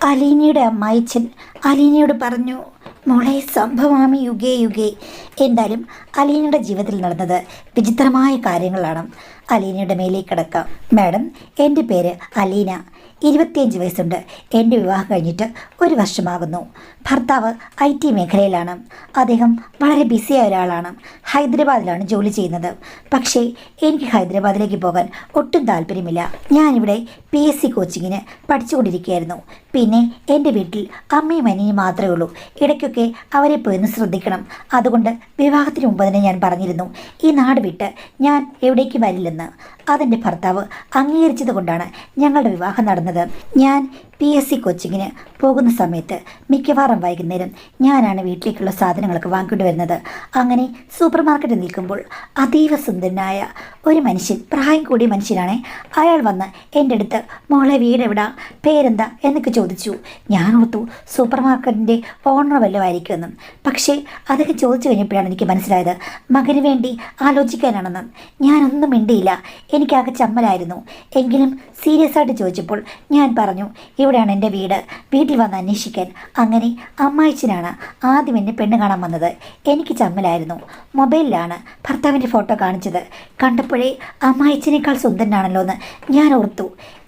അലീനയുടെ അമ്മായിച്ചൻ അലീനയോട് പറഞ്ഞു, മോളെ സംഭവാമി യുഗേ യുഗേ. എന്തായാലും അലീനയുടെ ജീവിതത്തിൽ നടന്നത് വിചിത്രമായ കാര്യങ്ങളാണ്. അലീനയുടെ മേലേക്ക് കിടക്കാം. മാഡം, എൻ്റെ പേര് അലീന, 25 വയസ്സുണ്ട്. എൻ്റെ വിവാഹം കഴിഞ്ഞിട്ട് 1 വർഷമാകുന്നു. ഭർത്താവ് IT മേഖലയിലാണ്. അദ്ദേഹം വളരെ ബിസിയായ ഒരാളാണ്. ഹൈദരാബാദിലാണ് ജോലി ചെയ്യുന്നത്. പക്ഷേ എനിക്ക് ഹൈദരാബാദിലേക്ക് പോകാൻ ഒട്ടും താല്പര്യമില്ല. ഞാനിവിടെ PSC കോച്ചിങ്ങിന് പഠിച്ചുകൊണ്ടിരിക്കുകയായിരുന്നു. പിന്നെ എൻ്റെ വീട്ടിൽ അമ്മയും അനിയനും മാത്രമേ ഉള്ളൂ. ഇടയ്ക്കൊക്കെ അവരെ പോയി ഒന്ന് ശ്രദ്ധിക്കണം. അതുകൊണ്ട് വിവാഹത്തിന് മുമ്പ് തന്നെ ഞാൻ പറഞ്ഞിരുന്നു, ഈ നാട് വിട്ട് ഞാൻ എവിടേക്ക് വരില്ലെന്ന്. അതെൻ്റെ ഭർത്താവ് അംഗീകരിച്ചത് കൊണ്ടാണ് ഞങ്ങളുടെ വിവാഹം നടന്നത്. ഞാൻ PSC കോച്ചിങ്ങിന് പോകുന്ന സമയത്ത് മിക്കവാറും വൈകുന്നേരം ഞാനാണ് വീട്ടിലേക്കുള്ള സാധനങ്ങളൊക്കെ വാങ്ങിക്കൊണ്ട് വരുന്നത്. അങ്ങനെ സൂപ്പർ മാർക്കറ്റിൽ നിൽക്കുമ്പോൾ അതീവ സുന്ദരനായ ഒരു മനുഷ്യൻ, പ്രായം കൂടിയ മനുഷ്യനാണ്. അയാൾ വന്ന് എൻ്റെ അടുത്ത്, മോളെ വീട് എവിടാ, പേരെന്താ എന്നൊക്കെ ചോദിച്ചു. ഞാൻ ഓർത്തു സൂപ്പർ മാർക്കറ്റിൻ്റെ ഓണർ വല്ലതുമായിരിക്കുമെന്നും. പക്ഷേ അതൊക്കെ ചോദിച്ചു കഴിഞ്ഞപ്പോഴാണ് എനിക്ക് മനസ്സിലായത് മകന് വേണ്ടി ആലോചിക്കാനാണെന്ന്. ഞാനൊന്നും മിണ്ടിയില്ല. എനിക്കാകെ ചമ്മലായിരുന്നു. എങ്കിലും സീരിയസ് ആയിട്ട് ചോദിച്ചപ്പോൾ ഞാൻ പറഞ്ഞു, ഇവിടെയാണ് എൻ്റെ വീട്, വീട്ടിൽ വന്ന് അന്വേഷിക്കാൻ. അങ്ങനെ അമ്മായിച്ചനാണ് ആദ്യം എന്നെ പെണ്ണ് കാണാൻ വന്നത്. എനിക്ക് ചമ്മലായിരുന്നു. മൊബൈലിലാണ് ഭർത്താവിൻ്റെ ഫോട്ടോ കാണിച്ചത്. കണ്ടപ്പോഴേ അമ്മായിച്ചനേക്കാൾ സുന്ദരനാണല്ലോ എന്ന് ഞാൻ ഓർത്തു.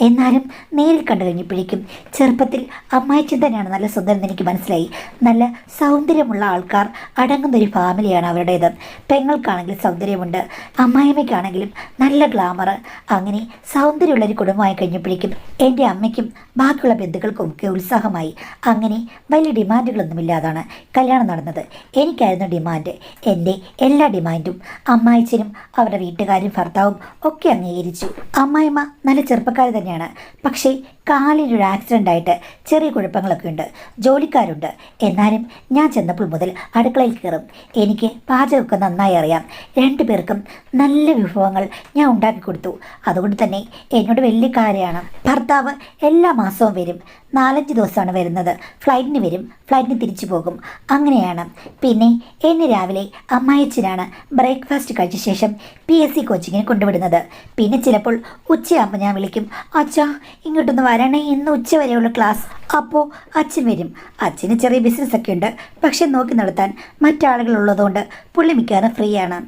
എന്നാലും നേരിൽ കണ്ടു കഴിഞ്ഞപ്പോഴേക്കും ചെറുപ്പത്തിൽ അമ്മായിച്ചൻ തന്നെയാണ് നല്ല സുന്ദരൻ എനിക്ക് മനസ്സിലായി. നല്ല സൗന്ദര്യമുള്ള ആൾക്കാർ അടങ്ങുന്നൊരു ഫാമിലിയാണ് അവരുടേത്. പെങ്ങൾക്കാണെങ്കിൽ സൗന്ദര്യമുണ്ട്, അമ്മായിമ്മയ്ക്കാണെങ്കിലും നല്ല ഗ്ലാമർ. അങ്ങനെ സൗന്ദര്യമുള്ളൊരു കുടുംബമായി കഴിഞ്ഞപ്പോഴേക്കും എൻ്റെ അമ്മയ്ക്കും ബാക്കിയുള്ള ബന്ധുക്കൾക്കും ഒക്കെ ഉത്സാഹമായി. അങ്ങനെ വലിയ ഡിമാൻഡുകളൊന്നുമില്ലാതാണ് കല്യാണം നടന്നത്. എനിക്കായിരുന്നു ഡിമാൻഡ്. എൻ്റെ എല്ലാ ഡിമാൻഡും അമ്മായിച്ചനും അവരുടെ വീട്ടുകാരും ഭർത്താവും ഒക്കെ അംഗീകരിച്ചു. അമ്മായിമ്മ നല്ല ചെറുപ്പക്കാർ തന്നെയാണ്. പക്ഷേ കാലിനൊരു ആക്സിഡൻ്റ് ആയിട്ട് ചെറിയ കുഴപ്പങ്ങളൊക്കെ ഉണ്ട്. ജോലിക്കാരുണ്ട്. എന്നാലും ഞാൻ ചെന്നപ്പോൾ മുതൽ അടുക്കളയിൽ കയറും. എനിക്ക് പാചകമൊക്കെ നന്നായി അറിയാം. 2 പേർക്കും നല്ല വിഭവങ്ങൾ ഞാൻ ഉണ്ടാക്കി കൊടുത്തു. അതുകൊണ്ട് തന്നെ എന്നോട് വലിയ കാര്യമാണ്. ഭർത്താവ് എല്ലാ മാസവും വരും. 4-5 ദിവസമാണ് വരുന്നത്. ഫ്ലൈറ്റിന് വരും, ഫ്ലൈറ്റിന് തിരിച്ചു പോകും. അങ്ങനെയാണ്. പിന്നെ എന്നെ രാവിലെ അമ്മായിച്ചനാണ് ബ്രേക്ക്ഫാസ്റ്റ് കഴിച്ച ശേഷം PSC കോച്ചിങ്ങിന് കൊണ്ടുവിടുന്നത്. പിന്നെ ചിലപ്പോൾ ഉച്ചയാകുമ്പോൾ ഞാൻ വിളിക്കും, അച്ഛാ ഇങ്ങോട്ടൊന്ന് വരണേ, ഇന്ന് ഉച്ച വരെയുള്ള ക്ലാസ്. അപ്പോൾ അച്ഛൻ വരും. അച്ഛന് ചെറിയ ബിസിനസ്സൊക്കെ ഉണ്ട്. പക്ഷെ നോക്കി നടത്താൻ മറ്റാളുകളുള്ളതുകൊണ്ട് പുള്ളി മിക്കവാറും ഫ്രീ ആണ്.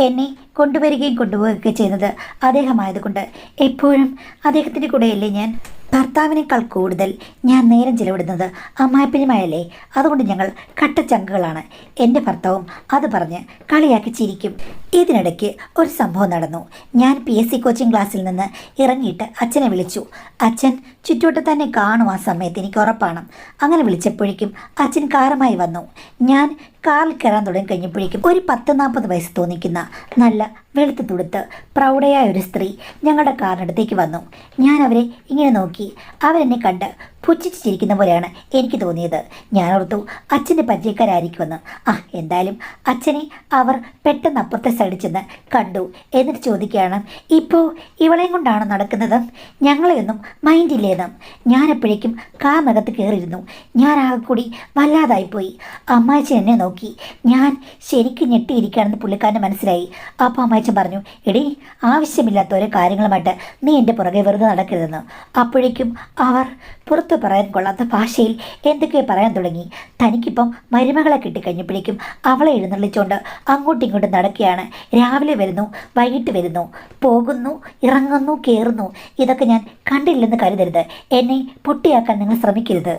എന്നെ കൊണ്ടുവരികയും കൊണ്ടുപോവുകയൊക്കെ ചെയ്യുന്നത് അദ്ദേഹമായതുകൊണ്ട് എപ്പോഴും അദ്ദേഹത്തിൻ്റെ കൂടെയല്ലേ ഞാൻ. ഭർത്താവിനേക്കാൾ കൂടുതൽ ഞാൻ നേരം ചിലവിടുന്നത് അമ്മായിപ്പനുമായല്ലേ. അതുകൊണ്ട് ഞങ്ങൾ കട്ടച്ചങ്കുകളാണ്. എൻ്റെ ഭർത്താവും അത് പറഞ്ഞ് കളിയാക്കി ചിരിക്കും. ഇതിനിടയ്ക്ക് ഒരു സംഭവം നടന്നു. ഞാൻ PSC കോച്ചിങ് ക്ലാസ്സിൽ നിന്ന് ഇറങ്ങിയിട്ട് അച്ഛനെ വിളിച്ചു. അച്ഛൻ ചുറ്റുവട്ടത്ത് തന്നെ കാണും ആ സമയത്ത്, എനിക്ക് ഉറപ്പാണ്. അങ്ങനെ വിളിച്ചപ്പോഴേക്കും അച്ഛൻ കാറുമായി വന്നു. ഞാൻ കാറിൽ കയറാൻ തുടങ്ങി കഴിഞ്ഞപ്പോഴേക്കും ഒരു 10-40 വയസ്സ് തോന്നിക്കുന്ന നല്ല വെളുത്ത് തുടുത്ത് പ്രൗഢയായ ഒരു സ്ത്രീ ഞങ്ങളുടെ കാറിനടുത്തേക്ക് വന്നു. ഞാൻ അവരെ ഇങ്ങനെ നോക്കി. അവരെന്നെ കണ്ട് പുച്ഛിച്ച് ചിരിക്കുന്ന പോലെയാണ് എനിക്ക് തോന്നിയത്. ഞാൻ ഓർത്തു അച്ഛൻ്റെ പരിചയക്കാരായിരിക്കുമെന്ന്. എന്തായാലും അച്ഛനെ അവർ പെട്ടെന്ന് അപ്പുറത്തെ സൈഡിൽ ചെന്ന് കണ്ടു. എന്നിട്ട് ചോദിക്കുകയാണ്, ഇപ്പോൾ ഇവളെയും കൊണ്ടാണ് നടക്കുന്നത്, ഞങ്ങളെയൊന്നും മൈൻഡില്ലേന്ന്. ഞാനെപ്പോഴേക്കും കാറിനകത്ത് കയറിയിരുന്നു. ഞാൻ ആകെ കൂടി വല്ലാതായിപ്പോയി. അമ്മായിച്ചൻ എന്നെ നോക്കി. ഞാൻ ശരിക്കും ഞെട്ടിയിരിക്കുകയാണെന്ന് പുള്ളിക്കാരന് മനസ്സിലായി. അപ്പോൾ അമ്മായിച്ചൻ പറഞ്ഞു, എടീ ആവശ്യമില്ലാത്ത ഓരോ കാര്യങ്ങളുമായിട്ട് നീ എൻ്റെ പുറകെ വെറുതെ നടക്കരുതെന്ന്. അപ്പോഴേക്കും അവർ പുറത്ത് പറയാൻ കൊള്ളാത്ത ഭാഷയിൽ എന്തൊക്കെയോ പറയാൻ തുടങ്ങി. തനിക്കിപ്പം മരുമകളെ കിട്ടിക്കഴിഞ്ഞപ്പോഴേക്കും അവളെ എഴുന്നള്ളിച്ചുകൊണ്ട് അങ്ങോട്ടും ഇങ്ങോട്ടും നടക്കുകയാണ്. രാവിലെ വരുന്നു, വൈകിട്ട് വരുന്നു, പോകുന്നു, ഇറങ്ങുന്നു, കയറുന്നു. ഇതൊക്കെ ഞാൻ കണ്ടില്ലെന്ന് കരുതരുത്. എന്നെ പൊട്ടിയാക്കാൻ നിങ്ങൾ ശ്രമിക്കരുത്.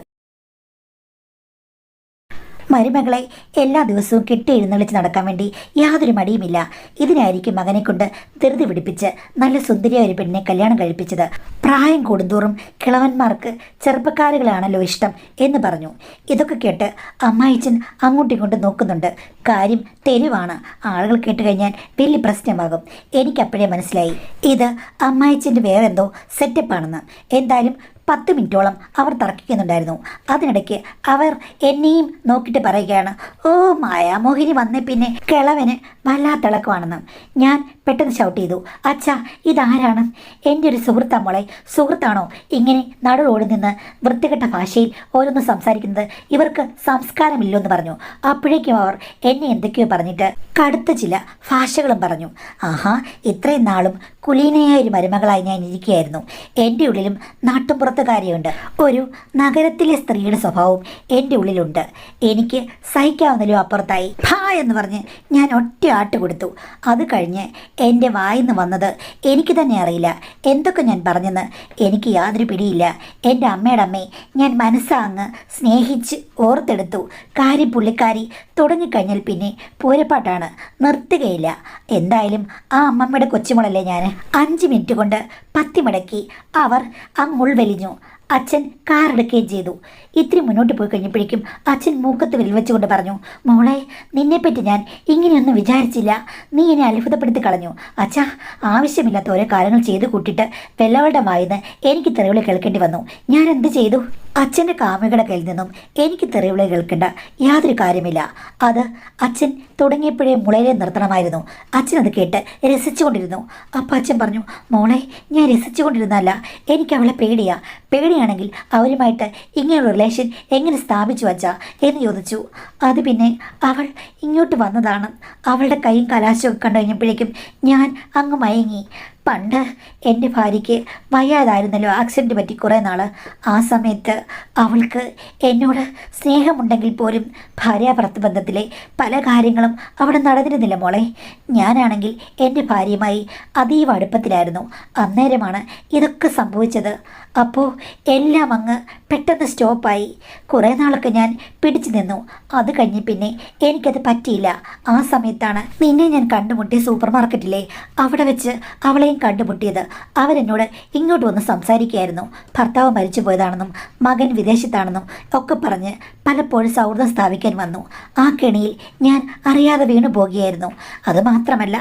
മരുമകളെ എല്ലാ ദിവസവും കെട്ടി എഴുന്നള്ളിച്ച് നടക്കാൻ വേണ്ടി യാതൊരു മടിയുമില്ല. ഇതിനായിരിക്കും മകനെ കൊണ്ട് ധൃതി പിടിപ്പിച്ച് നല്ല സുന്ദരിയായ ഒരു പെണ്ണിനെ കല്യാണം കഴിപ്പിച്ചത്. പ്രായം കൂടുന്തോറും കിളവന്മാർക്ക് ചെറുപ്പക്കാരുകളാണല്ലോ ഇഷ്ടം എന്ന് പറഞ്ഞു. ഇതൊക്കെ കേട്ട് അമ്മായിച്ചൻ അങ്ങോട്ടും ഇങ്ങോട്ടും നോക്കുന്നുണ്ട്. കാര്യം തെരുവാണ്. ആളുകൾ കേട്ട് കഴിഞ്ഞാൽ വലിയ പ്രശ്നമാകും. എനിക്കപ്പോഴേ മനസ്സിലായി ഇത് അമ്മായിച്ചൻ്റെ വേറെ എന്തോ സെറ്റപ്പാണെന്ന്. എന്തായാലും 10 മിനിറ്റോളം അവർ തർക്കിക്കുന്നുണ്ടായിരുന്നു. അതിനിടയ്ക്ക് അവർ എന്നെയും നോക്കിയിട്ട് പറയുകയാണ്, ഓ മായാമോഹിനി വന്നേ പിന്നെ കിളവന് വല്ലാത്തിളക്കമാണെന്ന്. ഞാൻ പെട്ടെന്ന് ഷൗട്ട് ചെയ്തു, അച്ഛാ ഇതാരാണ്? എൻ്റെ ഒരു സുഹൃത്താ മോളെ. സുഹൃത്താണോ ഇങ്ങനെ നടുറോഡിൽ നിന്ന് വൃത്തികെട്ട ഭാഷയിൽ ഓരോന്ന് സംസാരിക്കുന്നത്? ഇവർക്ക് സംസ്കാരമില്ലോ എന്ന് പറഞ്ഞു. അപ്പോഴേക്കും അവർ എന്നെ എന്തൊക്കെയോ പറഞ്ഞിട്ട് കടുത്ത ചില ഭാഷകളും പറഞ്ഞു. ആഹാ, ഇത്രയും നാളും കുലീനയായ ഒരു മരുമകളായി ഞാൻ ഇരിക്കുകയായിരുന്നു. എൻ്റെ ഉള്ളിലും നാട്ടുംപുറത്ത് സ്വാർത്ഥ കാര്യമുണ്ട്. ഒരു നഗരത്തിലെ സ്ത്രീയുടെ സ്വഭാവം എൻ്റെ ഉള്ളിലുണ്ട്. എനിക്ക് സഹിക്കാവുന്നതിലും അപ്പുറത്തായി ഭാ എന്ന് പറഞ്ഞ് ഞാൻ ഒറ്റ ആട്ട് കൊടുത്തു. അത് കഴിഞ്ഞ് എൻ്റെ വായിന്ന് വന്നത് എനിക്ക് തന്നെ അറിയില്ല. എന്തൊക്കെ ഞാൻ പറഞ്ഞെന്ന് എനിക്ക് യാതൊരു പിടിയില്ല. എൻ്റെ അമ്മയുടെ അമ്മയെ ഞാൻ മനസ്സാങ്ങ് സ്നേഹിച്ച് ഓർത്തെടുത്തു. കാര്യം പുള്ളിക്കാരി തുടങ്ങിക്കഴിഞ്ഞാൽ പിന്നെ പൂരപ്പാട്ടാണ്, നിർത്തുകയില്ല. എന്തായാലും ആ അമ്മമ്മയുടെ കൊച്ചുമോളല്ലേ ഞാൻ. 5 മിനിറ്റ് കൊണ്ട് പത്തി മടക്കി അവർ അങ്ങ് ഉൾവലിഞ്ഞു. അച്ഛൻ കാറെടുക്കുകയും ചെയ്തു. ഇത്തിരി മുന്നോട്ട് പോയി കഴിഞ്ഞപ്പോഴേക്കും അച്ഛൻ മൂക്കത്ത് വിരൽ വെച്ചുകൊണ്ട് പറഞ്ഞു, മോളെ, നിന്നെപ്പറ്റി ഞാൻ ഇങ്ങനെയൊന്നും വിചാരിച്ചില്ല. നീ എന്നെ അത്ഭുതപ്പെടുത്തി കളഞ്ഞു. അച്ഛാ, ആവശ്യമില്ലാത്ത ഓരോ കാര്യങ്ങൾ ചെയ്തു കൂട്ടിയിട്ട് വെള്ളവളുടെ വായിന്ന് എനിക്ക് തെറിവിളി കേൾക്കേണ്ടി വന്നു. ഞാൻ എന്ത് ചെയ്തു? അച്ഛൻ്റെ കാമുകയുടെ കയ്യിൽ നിന്നും എനിക്ക് തെറിവിളി കേൾക്കേണ്ട യാതൊരു കാര്യമില്ല. അത് അച്ഛൻ തുടങ്ങിയപ്പോഴേ മുളയിലെ നിർത്തണമായിരുന്നു. അച്ഛൻ അത് കേട്ട് രസിച്ചുകൊണ്ടിരുന്നു. അപ്പം അച്ഛൻ പറഞ്ഞു, മോളെ, ഞാൻ രസിച്ചുകൊണ്ടിരുന്നല്ല, എനിക്ക് അവളെ പേടിയാ. പേടിയാണെങ്കിൽ അവരുമായിട്ട് ഇങ്ങനെയുള്ള റിലേഷൻ എങ്ങനെ സ്ഥാപിച്ചു വച്ചാ എന്ന് ചോദിച്ചു. അത് പിന്നെ അവൾ ഇങ്ങോട്ട് വന്നതാണ്. അവളുടെ കൈയും കലാശമൊക്കെ കണ്ടു കഴിഞ്ഞപ്പോഴേക്കും ഞാൻ അങ്ങ് മയങ്ങി. പണ്ട് എൻ്റെ ഭാര്യയ്ക്ക് വയ്യാതായിരുന്നല്ലോ, ആക്സിഡൻറ്റ് പറ്റി കുറേ നാൾ. ആ സമയത്ത് അവൾക്ക് എന്നോട് സ്നേഹമുണ്ടെങ്കിൽ പോലും ഭാര്യാഭർത്തൃ ബന്ധത്തിലെ പല കാര്യങ്ങളും അവിടെ നടന്നിരുന്നില്ല മോളെ. ഞാനാണെങ്കിൽ എൻ്റെ ഭാര്യയുമായി അതീവ അടുപ്പത്തിലായിരുന്നു. അന്നേരമാണ് ഇതൊക്കെ സംഭവിച്ചത്. അപ്പോൾ എല്ലാം അങ്ങ് പെട്ടെന്ന് സ്റ്റോപ്പായി. കുറേ നാളൊക്കെ ഞാൻ പിടിച്ചു നിന്നു. അത് കഴിഞ്ഞ് പിന്നെ എനിക്കത് പറ്റിയില്ല. ആ സമയത്താണ് നിന്നെ ഞാൻ കണ്ടുമുട്ടിയ സൂപ്പർ മാർക്കറ്റിലെ അവിടെ വെച്ച് അവളെയും കണ്ടുമുട്ടിയത്. അവരെന്നോട് ഇങ്ങോട്ട് വന്ന് സംസാരിക്കുകയായിരുന്നു. ഭർത്താവ് മരിച്ചു പോയതാണെന്നും മകൻ വിദേശത്താണെന്നും ഒക്കെ പറഞ്ഞ് പലപ്പോഴും സൗഹൃദം സ്ഥാപിക്കാൻ വന്നു. ആ കെണിയിൽ ഞാൻ അറിയാതെ വീണു പോകുകയായിരുന്നു. അതുമാത്രമല്ല,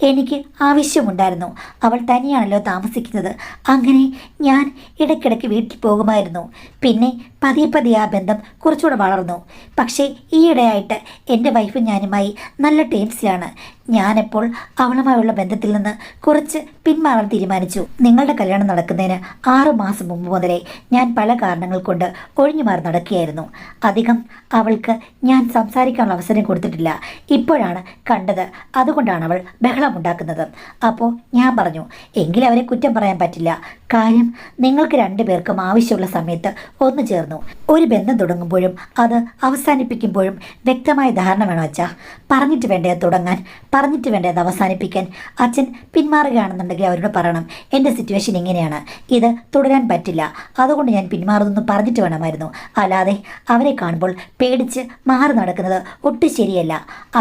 എനിക്ക് ആവശ്യമുണ്ടായിരുന്നു. അവൾ തനിയാണല്ലോ താമസിക്കുന്നത്. അങ്ങനെ ഞാൻ ഇടയ്ക്കിടയ്ക്ക് വീട്ടിൽ പോകുമായിരുന്നു. പിന്നെ പതിയെ പതിയെ ആ ബന്ധം കുറച്ചുകൂടെ വളർന്നു. പക്ഷേ ഈയിടെയായിട്ട് എൻ്റെ വൈഫും ഞാനുമായി നല്ല ടേംസിലാണ്. ഞാനെപ്പോൾ അവളുമായുള്ള ബന്ധത്തിൽ നിന്ന് കുറച്ച് പിന്മാറാൻ തീരുമാനിച്ചു. നിങ്ങളുടെ കല്യാണം നടക്കുന്നതിന് 6 മാസം മുമ്പ് മുതലേ ഞാൻ പല കാരണങ്ങൾ കൊണ്ട് ഒഴിഞ്ഞു മാറി നടക്കുകയായിരുന്നു. അധികം അവൾക്ക് ഞാൻ സംസാരിക്കാനുള്ള അവസരം കൊടുത്തിട്ടില്ല. ഇപ്പോഴാണ് കണ്ടത്. അതുകൊണ്ടാണ് അവൾ ബഹളമുണ്ടാക്കുന്നത്. അപ്പോൾ ഞാൻ പറഞ്ഞു, എങ്കിലും അവരെ കുറ്റം പറയാൻ പറ്റില്ല. കാര്യം നിങ്ങൾക്ക് 2 പേർക്കും ആവശ്യമുള്ള സമയത്ത് ഒന്നു ചേർന്നു. ഒരു ബന്ധം തുടങ്ങുമ്പോഴും അത് അവസാനിപ്പിക്കുമ്പോഴും വ്യക്തമായ ധാരണ വേണം അച്ഛാ. പറഞ്ഞിട്ട് വേണ്ടേ അത് തുടങ്ങാൻ, പറഞ്ഞിട്ട് വേണ്ടേ അത് അവസാനിപ്പിക്കാൻ. അച്ഛൻ പിന്മാറുകയാണെന്നുണ്ടെങ്കിൽ അവരോട് പറയണം, എൻ്റെ സിറ്റുവേഷൻ ഇങ്ങനെയാണ്, ഇത് തുടരാൻ പറ്റില്ല, അതുകൊണ്ട് ഞാൻ പിന്മാറുന്നു പറഞ്ഞിട്ട് വേണമായിരുന്നു. അല്ലാതെ അവരെ കാണുമ്പോൾ പേടിച്ച് മാറി നടക്കുന്നത് ഒട്ടും ശരിയല്ല.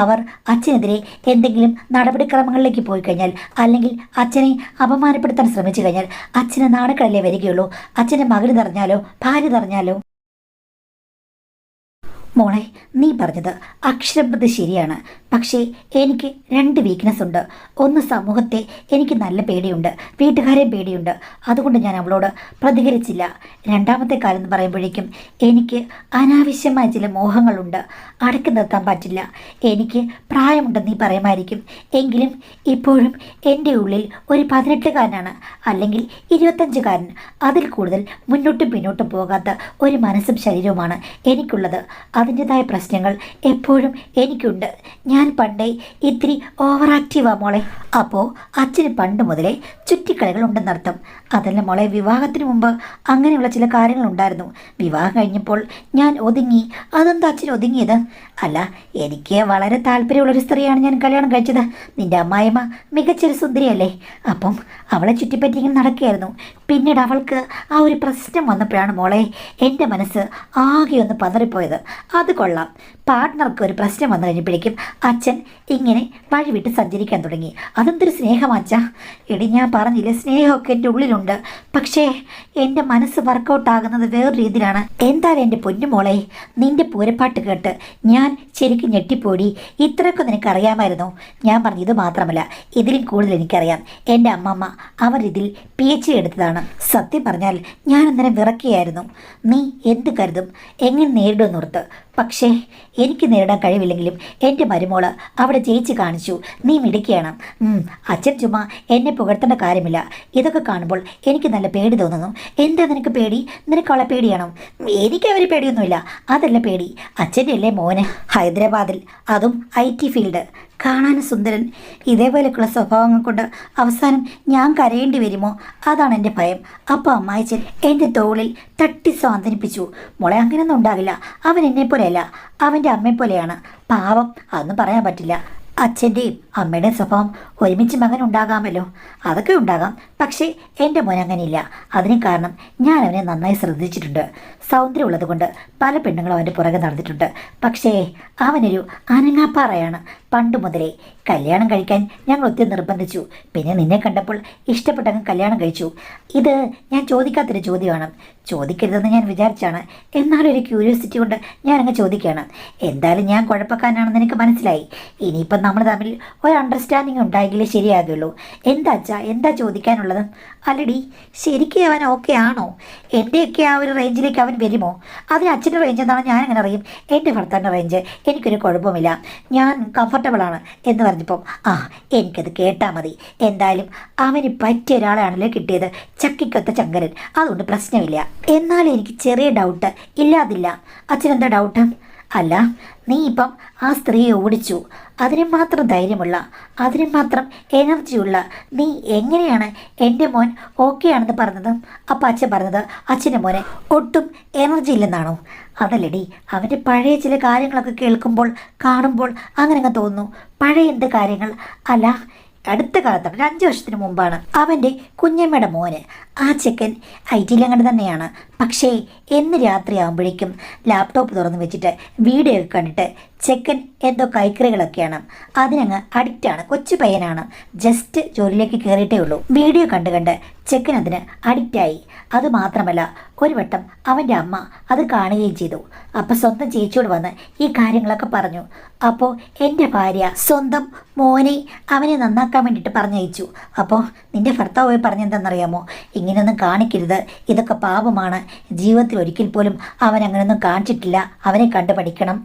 അവർ അച്ഛനെതിരെ എന്തെങ്കിലും നടപടിക്രമങ്ങളിലേക്ക് പോയി കഴിഞ്ഞാൽ, അല്ലെങ്കിൽ അച്ഛനെ അപമാനപ്പെടുത്താൻ ശ്രമിച്ചു കഴിഞ്ഞാൽ അച്ഛന് നാണക്കേടല്ലേ വരികയുള്ളൂ. അച്ഛൻ്റെ മകന് പറഞ്ഞാലോ ഭാര്യ പറഞ്ഞാലോ. മോളെ, നീ പറഞ്ഞത് അക്ഷരം പ്രതി ശരിയാണ്. പക്ഷേ എനിക്ക് 2 വീക്ക്നെസ് ഉണ്ട്. ഒന്ന്, സമൂഹത്തെ എനിക്ക് നല്ല പേടിയുണ്ട്, വീട്ടുകാരെയും പേടിയുണ്ട്. അതുകൊണ്ട് ഞാൻ അവളോട് പ്രതികരിച്ചില്ല. രണ്ടാമത്തെ കാര്യം എന്ന് പറയുമ്പോഴേക്കും എനിക്ക് അനാവശ്യമായ ചില മോഹങ്ങളുണ്ട്. അടക്കി നിർത്താൻ പറ്റില്ല. എനിക്ക് പ്രായമുണ്ടെന്ന് നീ പറയുമായിരിക്കും. എങ്കിലും ഇപ്പോഴും എൻ്റെ ഉള്ളിൽ ഒരു 18കാരനാണ്, അല്ലെങ്കിൽ 25കാരൻ. അതിൽ കൂടുതൽ മുന്നോട്ടും പിന്നോട്ടും പോകാത്ത ഒരു മനസ്സും ശരീരവുമാണ് എനിക്കുള്ളത്. അതിൻ്റെതായ പ്രശ്നങ്ങൾ എപ്പോഴും എനിക്കുണ്ട്. ഞാൻ പണ്ടേ ഇത്തിരി ഓവർ ആക്റ്റീവാ മോളെ. അപ്പോൾ അച്ഛന് പണ്ട് മുതലേ ചുറ്റിക്കളികൾ ഉണ്ടെന്നർത്ഥം. അതല്ല മോളെ, വിവാഹത്തിന് മുമ്പ് അങ്ങനെയുള്ള ചില കാര്യങ്ങളുണ്ടായിരുന്നു. വിവാഹം കഴിഞ്ഞപ്പോൾ ഞാൻ ഒതുങ്ങി. അതെന്താ അച്ഛൻ ഒതുങ്ങിയത്? അല്ല, എനിക്ക് വളരെ താല്പര്യമുള്ളൊരു സ്ത്രീയാണ് ഞാൻ കല്യാണം കഴിച്ചത്. നിൻ്റെ അമ്മായിമ്മ മികച്ചൊരു സുന്ദരിയല്ലേ. അപ്പം അവളെ ചുറ്റിപ്പറ്റി ഇങ്ങനെ നടക്കുകയായിരുന്നു. പിന്നീട് അവൾക്ക് ആ ഒരു പ്രശ്നം വന്നപ്പോഴാണ് മോളെ എൻ്റെ മനസ്സ് ആകെ ഒന്ന് പതറിപ്പോയത്. അത് കൊള്ളാം. പാർട്ട്ണർക്ക് ഒരു പ്രശ്നം വന്നു കഴിഞ്ഞപ്പോഴേക്കും അച്ഛൻ ഇങ്ങനെ വഴിവിട്ട് സഞ്ചരിക്കാൻ തുടങ്ങി. അതെന്തൊരു സ്നേഹമാച്ചാ. എടി, ഞാൻ പറഞ്ഞില്ലേ, സ്നേഹമൊക്കെ എൻ്റെ ഉള്ളിലുണ്ട്. പക്ഷേ എൻ്റെ മനസ്സ് വർക്കൗട്ടാകുന്നത് വേറൊരു രീതിയിലാണ്. എന്തായാലും എൻ്റെ പൊന്നുമോളെ, നിൻ്റെ പൂരപ്പാട്ട് കേട്ട് ഞാൻ ശരിക്കും ഞെട്ടിപ്പോടി. ഇത്രയൊക്കെ നിനക്കറിയാമായിരുന്നു? ഞാൻ പറഞ്ഞു, ഇത് മാത്രമല്ല, ഇതിലും കൂടുതൽ എനിക്കറിയാം. എൻ്റെ അമ്മമ്മ അവർ ഇതിൽ PhD എടുത്തതാണ്. സത്യം പറഞ്ഞാൽ ഞാൻ അന്നേരം വിറക്കുകയായിരുന്നു. നീ എന്ത് കരുതും, എങ്ങനെ നേരിടുമെന്നോർത്ത്. പക്ഷേ എനിക്ക് നേരിടാൻ കഴിവില്ലെങ്കിലും എൻ്റെ മരുമോള് അവിടെ ജയിച്ച് കാണിച്ചു. നീ മിടുക്കിയാണ്. അച്ഛൻ ചുമ്മാ എന്നെ പുകഴ്ത്തേണ്ട കാര്യമില്ല. ഇതൊക്കെ കാണുമ്പോൾ എനിക്ക് നല്ല പേടി തോന്നുന്നു. എന്താ നിനക്ക് പേടി? നിനക്ക് അവളെ പേടിയാണോ? എനിക്ക് അവരെ പേടിയൊന്നുമില്ല. അതല്ല പേടി, അച്ഛൻ്റെ അല്ലേ മോന് ഹൈദരാബാദിൽ, അതും IT ഫീൽഡ്. കാണാൻ സുന്ദരൻ, ഇതേപോലെയൊക്കെയുള്ള സ്വഭാവങ്ങൾ കൊണ്ട് അവസാനം ഞാൻ കരയേണ്ടി വരുമോ? അതാണ് എൻ്റെ ഭയം. അപ്പോൾ അമ്മായിച്ചൻ എൻ്റെ തോളിൽ തട്ടി സ്വാന്തനിപ്പിച്ചു. മോളെ, അങ്ങനെയൊന്നും ഉണ്ടാകില്ല. അവൻ എന്നെപ്പോലെയല്ല, അവൻ്റെ അമ്മയെപ്പോലെയാണ്. പാവം, അതൊന്നും പറയാൻ പറ്റില്ല. അച്ഛൻ്റെയും അമ്മയുടെയും സ്വഭാവം ഒരുമിച്ച് മകൻ ഉണ്ടാകാമല്ലോ, അതൊക്കെ ഉണ്ടാകാം. പക്ഷേ എൻ്റെ മോൻ അങ്ങനെയില്ല. അതിന് കാരണം ഞാൻ അവനെ നന്നായി ശ്രദ്ധിച്ചിട്ടുണ്ട്. സൗന്ദര്യമുള്ളത് കൊണ്ട് പല പെണ്ണുങ്ങളും അവൻ്റെ പുറകെ നടന്നിട്ടുണ്ട്. പക്ഷേ അവനൊരു അനങ്ങാപ്പാറയാണ്. പണ്ട് മുതലേ കല്യാണം കഴിക്കാൻ ഞങ്ങൾ ഒത്തിരി നിർബന്ധിച്ചു. പിന്നെ നിന്നെ കണ്ടപ്പോൾ ഇഷ്ടപ്പെട്ടങ്ങ് കല്യാണം കഴിച്ചു. ഇത് ഞാൻ ചോദിക്കാത്തൊരു ചോദ്യമാണ്. ചോദിക്കരുതെന്ന് ഞാൻ വിചാരിച്ചാണ്. എന്നാലും ഒരു ക്യൂരിയോസിറ്റി കൊണ്ട് ഞാനങ്ങ് ചോദിക്കുകയാണ്. എന്തായാലും ഞാൻ കുഴപ്പക്കാരനാണെന്ന് എനിക്ക് മനസ്സിലായി. ഇനിയിപ്പം നമ്മൾ തമ്മിൽ ഒരു അണ്ടർസ്റ്റാൻഡിങ് ഉണ്ടായെങ്കിലേ ശരിയാകുള്ളൂ. എന്താ ചോദിക്കാനുള്ളത്? അല്ലടി, ശരിക്കും അവൻ ഓക്കെ ആണോ? എൻ്റെയൊക്കെ ആ ഒരു റേഞ്ചിലേക്ക് അവൻ വരുമോ? അതിന് അച്ഛൻ്റെ റേഞ്ച് എന്താണെന്ന് ഞാൻ എങ്ങനെ അറിയും? എൻ്റെ ഭർത്താവിൻ്റെ റേഞ്ച് എനിക്കൊരു കുഴപ്പമില്ല, ഞാൻ കംഫർട്ടബിളാണ് എന്ന് പറഞ്ഞപ്പം എനിക്കത് കേട്ടാൽ മതി. എന്തായാലും അവന് പറ്റിയ ഒരാളാണല്ലോ കിട്ടിയത്, ചക്കിക്കൊത്ത ചങ്കരൻ. അതുകൊണ്ട് പ്രശ്നമില്ല. എന്നാലും എനിക്ക് ചെറിയ ഡൗട്ട് ഇല്ലാതില്ല. അച്ഛനെന്താ ഡൗട്ട്? അല്ല, നീ ഇപ്പം ആ സ്ത്രീയെ ഓടിച്ചു. അതിന് മാത്രം ധൈര്യമുള്ള, അതിന് മാത്രം എനർജിയുള്ള നീ എങ്ങനെയാണ് എൻ്റെ മോൻ ഓക്കെ ആണെന്ന് പറഞ്ഞത്? അപ്പം അച്ഛൻ പറഞ്ഞത് അച്ഛൻ്റെ മോനെ ഒട്ടും എനർജി ഇല്ലെന്നാണോ? അതല്ലടി, അവൻ്റെ പഴയ ചില കാര്യങ്ങളൊക്കെ കേൾക്കുമ്പോൾ കാണുമ്പോൾ അങ്ങനെ അങ്ങ് തോന്നുന്നു. പഴയ എന്ത് കാര്യങ്ങൾ? അല്ല, അടുത്ത കാലത്താണ്, 5 വർഷത്തിന് മുമ്പാണ് അവൻ്റെ കുഞ്ഞമ്മയുടെ മോന്. ആ ചെക്കൻ IT-യിലങ്ങോട്ട് തന്നെയാണ്. പക്ഷേ എന്ന് രാത്രിയാകുമ്പോഴേക്കും ലാപ്ടോപ്പ് തുറന്ന് വെച്ചിട്ട് വീഡിയോ ഒക്കെ കണ്ടിട്ട് ചെക്കൻ എന്തോ കൈക്കറികളൊക്കെയാണ്, അതിനങ്ങ് അഡിക്റ്റാണ്. കൊച്ചു പയ്യനാണ്, ജസ്റ്റ് ജോലിയിലേക്ക് കയറിയിട്ടേ ഉള്ളൂ. വീഡിയോ കണ്ട് ചെക്കൻ അതിന് അഡിക്റ്റായി. അതുമാത്രമല്ല, ഒരു വട്ടം അവൻ്റെ അമ്മ അത് കാണുകയും ചെയ്തു. അപ്പോൾ സ്വന്തം ചേച്ചിയോട് വന്ന് ഈ കാര്യങ്ങളൊക്കെ പറഞ്ഞു. അപ്പോൾ എൻ്റെ ഭാര്യ സ്വന്തം മോനെ അവനെ നന്നാക്കാൻ വേണ്ടിയിട്ട് പറഞ്ഞയച്ചു. അപ്പോൾ നിൻ്റെ ഭർത്താവ് പോയി പറഞ്ഞെന്താണെന്നറിയാമോ? ഇങ്ങനെയൊന്നും കാണിക്കരുത്, ഇതൊക്കെ പാപമാണ്. ജീവിതത്തിൽ ഒരിക്കൽ പോലും അവൻ അങ്ങനെയൊന്നും കാണിച്ചിട്ടില്ല, അവനെ കണ്ടു പഠിക്കണം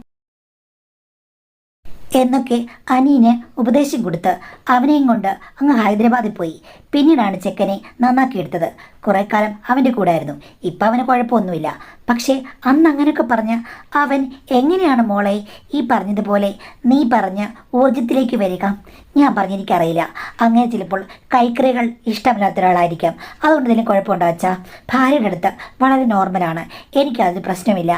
എന്നൊക്കെ അനീന് ഉപദേശം കൊടുത്ത് അവനെയും കൊണ്ട് അങ്ങ് ഹൈദരാബാദിൽ പോയി. പിന്നീടാണ് ചെക്കനെ നന്നാക്കിയെടുത്തത്. കുറേ കാലം അവൻ്റെ കൂടെ ആയിരുന്നു. ഇപ്പം അവന് കുഴപ്പമൊന്നുമില്ല. പക്ഷേ അന്ന് അങ്ങനെയൊക്കെ പറഞ്ഞ് അവൻ എങ്ങനെയാണ് മോളെ ഈ പറഞ്ഞതുപോലെ നീ പറഞ്ഞ് ഊർജത്തിലേക്ക് വരിക? ഞാൻ പറഞ്ഞെനിക്കറിയില്ല. അങ്ങനെ ചിലപ്പോൾ കൈക്കറികൾ ഇഷ്ടമില്ലാത്ത ഒരാളായിരിക്കാം. അതുകൊണ്ട് ഇതിന് കുഴപ്പമുണ്ടോ അച്ഛാ? ഭാര്യയുടെ അടുത്ത് വളരെ നോർമലാണ്, എനിക്കതിന് പ്രശ്നമില്ല.